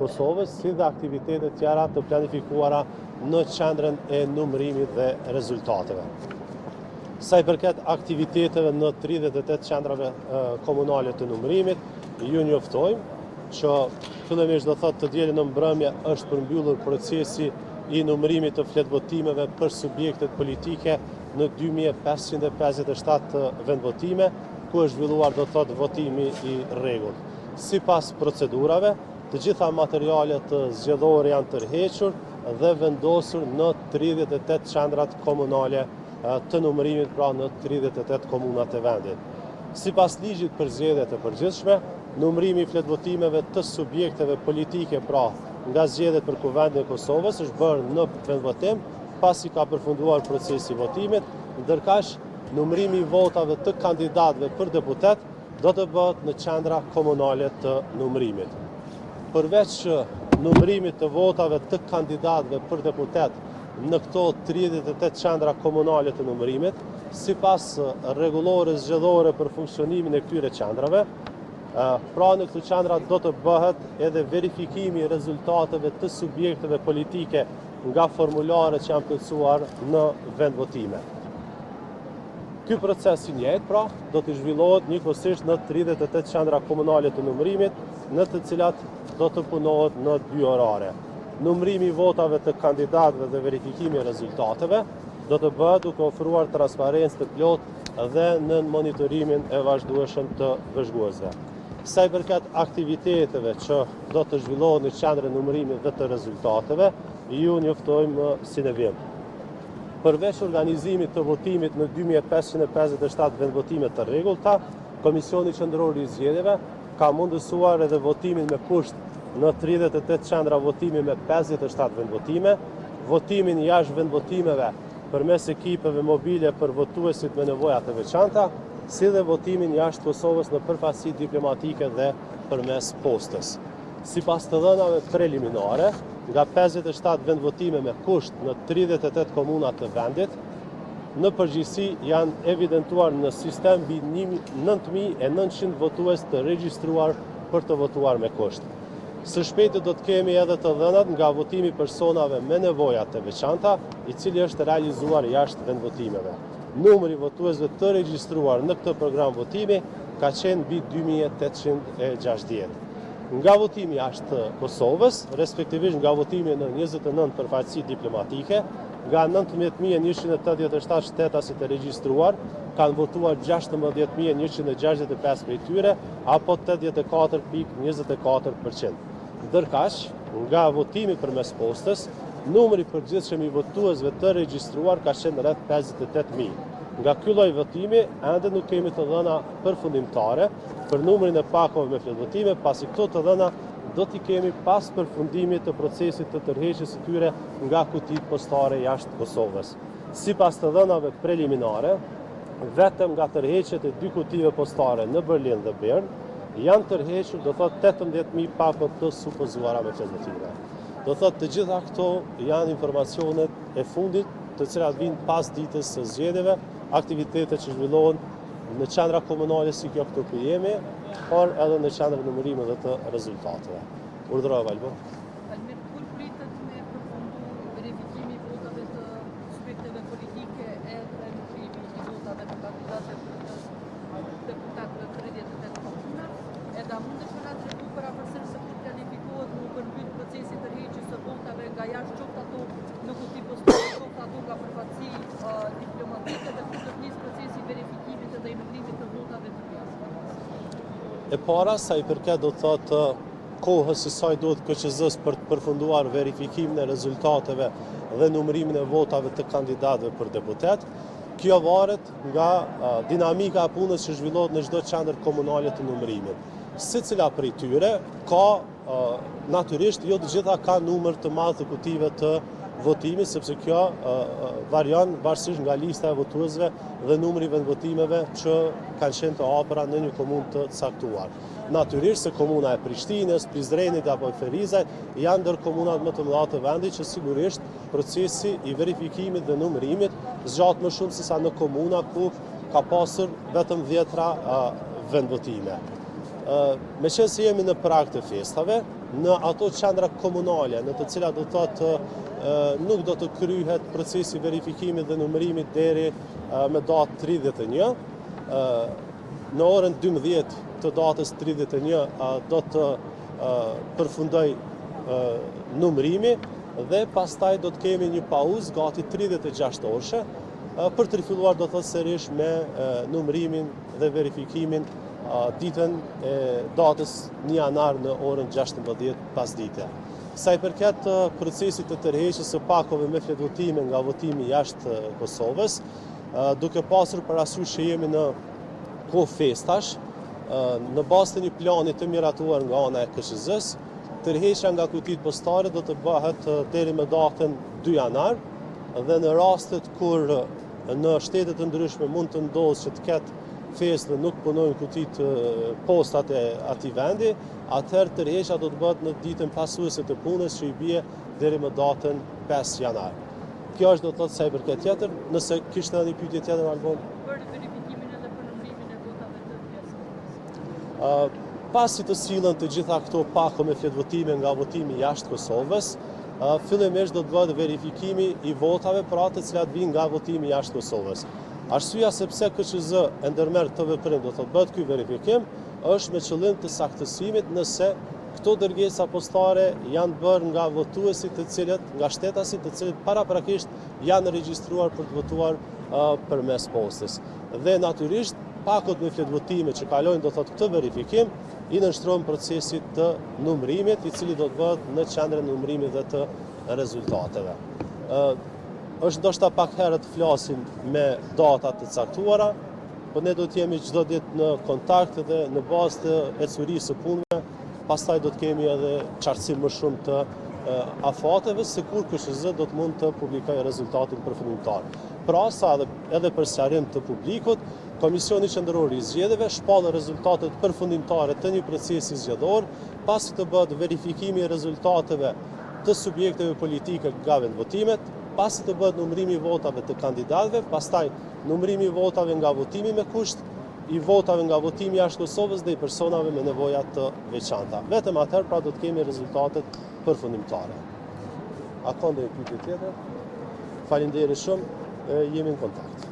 Kosovës, si dhe aktivitetet tjera të planifikuara në qendrën e numërimit dhe rezultateve. Sa i përket aktiviteteve në 38 qendrave komunale të numërimit, ju njoftojmë që fillimisht do thotë të dielën në mbrëmje është përmbyllur procesi i numërimit të fletvotimeve për subjektet politike në 2557 vendvotime, ku është zhvilluar do thotë votimi i rregullt. Sipas procedurave, të gjitha materialet zgjedhore janë tërhequr dhe vendosur në 38 qendrat komunale të numërimit, pra në 38 komunat e vendit. Sipas ligjit për zgjedhjet e përgjithshme, numërimi i fletvotimeve të subjekteve politike, pra nga zgjedhjet për Kuvendin e Kosovës, është bërë në vendvotim pasi ka përfunduar procesi i votimit, ndërkaq numërimi i votave të kandidatëve për deputet do të bëhet në qendra komunale të numërimit. Përveç numërimit të votave të kandidatëve për deputet në këto 38 qendra komunale të numërimit, sipas rregullores zgjedhore për funksionimin e këtyre qendrave, pra në këto qendra do të bëhet edhe verifikimi i rezultateve të subjekteve politike nga formularet që janë plotësuar në vendvotime. Ky proces i njëjtë, pra, do të zhvillohet njëkohësisht në 38 qendra komunale të numërimit, në të cilat do të punohet në 2 orare. Numërimi i votave të kandidatëve dhe verifikimi i rezultateve do të bëhet duke ofruar transparencë të plotë dhe në monitorimin e vazhdueshëm të vëzhguesve. Sa i përket aktiviteteve që do të zhvillohen në qendrën e numërimit dhe të rezultateve, ju njoftojmë si në vim. Përveç organizimit të votimit në 2557 vendvotime të rregullta, Komisioni Qendror i Zgjedhjeve ka mundësuar edhe votimin me kusht në 38 qendra votimi me 57 vendvotime, votimin jashtë vendvotimeve përmes ekipeve mobile për votuesit me nevoja të veçanta, si dhe votimin jashtë Kosovës në përfaqësi diplomatike dhe përmes postës. Sipas të dhënave preliminare, nga 57 vendvotime me kusht në 38 komuna të vendit, në përgjithësi janë evidentuar në sistem mbi 9900 votues të regjistruar për të votuar me kusht. Së shpejti do të kemi edhe të dhënat nga votimi personave me nevoja të veçanta, i cili është realizuar jashtë vendvotimeve. Numri i votuesve të regjistruar në këtë program votimi ka qenë mbi 2860. Nga votimi jashtë Kosovës, respektivisht nga votimi në 29 përfaqësi diplomatike, nga 19.187 shtetasit të regjistruar, kanë votuar 16.165 prej tyre, apo 84.24%. Ndërkaq, nga votimi përmes postës, numri i përgjithshëm i votuesve të regjistruar ka qenë rreth 58.000. Nga ky lloj votimi, ende nuk kemi të dhëna përfundimtare për numrin e pakove me fletvotime, pasi këto të dhëna do t'i kemi pas përfundimit të procesit të tërheqjes së tyre nga kutitë postare jashtë Kosovës. Sipas të dhënave preliminare, vetëm nga tërheqjet e 2 kutive postare në Berlin dhe Bern, janë tërhequr, do thotë 18.000 pakë të supozuara me fletvotime. Do thotë të gjitha këto janë informacionet e fundit, të cilat vinë pas ditës së zgjedhjeve, aktivitetet që zhvillohen në qendra komunale si kjo këtu ku jemi, por edhe në qendra numërimi dhe të rezultateve. Urdhëroj Valbo. Kur pritet me përfundu verifikimi i votave të subjekteve politike edhe numërimi i votave të kandidatëve për deputetëve të 38 komuna, edhe a mundesh na tregu parapërsëri se kur planifikohet në përmbyll procesi i tërheqjes së votave nga jashtë qoftë ato në kuti postare, qoftë ato nga përfaqësi diplomatike dhe kur do të nisë procesi i verifikimit edhe i numërimit të votave të pjesëmarrësve. E para, sa i përket do të thotë kohës së saj duhet KQZ-s për të përfunduar verifikimin e rezultateve dhe numërimin e votave të kandidatëve për deputet, kjo varet nga dinamika e punës që zhvillohet në çdo qendër komunale të numërimit. Secila prej tyre ka natyrisht jo të gjitha ka numër të madh të kutive të votimit, sepse kjo varion varësisht nga lista e votuesve dhe numri i vendvotimeve që kanë qenë të hapura në një komunë të caktuar. Natyrisht se komuna e Prishtinës, Prizrenit apo Ferizaj janë ndër komunat më të mëdha të vendit që sigurisht procesi i verifikimit dhe numërimit zgjat më shumë sesa në komuna ku ka pasur vetëm 10 vendvotime. Meqense jemi në prag të festave, në ato qendra komunale, në të cilat do të thotë nuk do të kryhet procesi verifikimit dhe numërimit deri me datë 31. Në orën 12 të datës 31 do të përfundoj numërimi dhe pastaj do të kemi një pauzë gati 36 orëshe për të rifilluar do të thotë sërish me numërimin dhe verifikimin ditën e datës 1 janar në orën 16 pasdite. Sa i përket procesit të tërheqjes së pakove me fletvotime nga votimi jashtë Kosovës, duke pasur parasysh që jemi në kohë festash, në bazë të një plani të miratuar nga ana e KSZ-s, tërheqja nga kujtitë postare do të bëhet deri me datën 2 janar dhe në rastet kur në shtete të ndryshme mund të ndodhë që të ketë festë dhe nuk punojnë kujtitë postat e atij vendi, atëherë tërheqja do të bëhet në ditën pasuese të punës që i bie deri me datën 5 janar. Kjo është do të thotë sa i përket tjetër, nëse kishte edhe një pyetje tjetër Albon. Për verifikimin edhe për numërimin e votave të pjesëmarrësve. Pasi të sillen të gjitha këto pako me fletvotime nga votimi jashtë Kosovës, fillimisht do të bëhet verifikimi i votave për ato të cilat vijnë nga votimi jashtë Kosovës. Arsyeja sepse KQZ e ndërmerr këtë veprim, do të bëhet ky verifikim, është me qëllim të saktësimit nëse këto dërgesa postare janë bërë nga votuesit të cilët, nga shtetasit të cilët paraprakisht janë regjistruar për të votuar përmes postës. Dhe natyrisht pakot me fletvotime që kalojnë do të thotë këtë verifikim, i nënshtrohen procesit të numërimit, i cili do të bëhet në qendrën e numërimit dhe të rezultateve. Është ndoshta pak herët të flasim me data të caktuara, por ne do të jemi çdo ditë në kontakt dhe në bazë të ecurisë së punëve, pastaj do të kemi edhe qartësim më shumë të afateve, sikur KSZ do të mund të publikojë rezultatin përfundimtar. Pra sa edhe për sqarim të publikut, Komisioni Qendror i Zgjedhjeve shpall rezultatet përfundimtare të një procesi zgjedhor, pasi të bëhet verifikimi i rezultateve të subjekteve politike nga vendvotimet, pasi të bëhet numërimi i votave të kandidatëve, pastaj numërimi i votave nga votimi me kusht, i votave nga votimi jashtë Kosovës dhe i personave me nevoja të veçanta. Vetëm atëherë pra do të kemi rezultatet përfundimtare. A ka ndonjë pyetje tjetër? Faleminderit shumë, jemi në kontakt.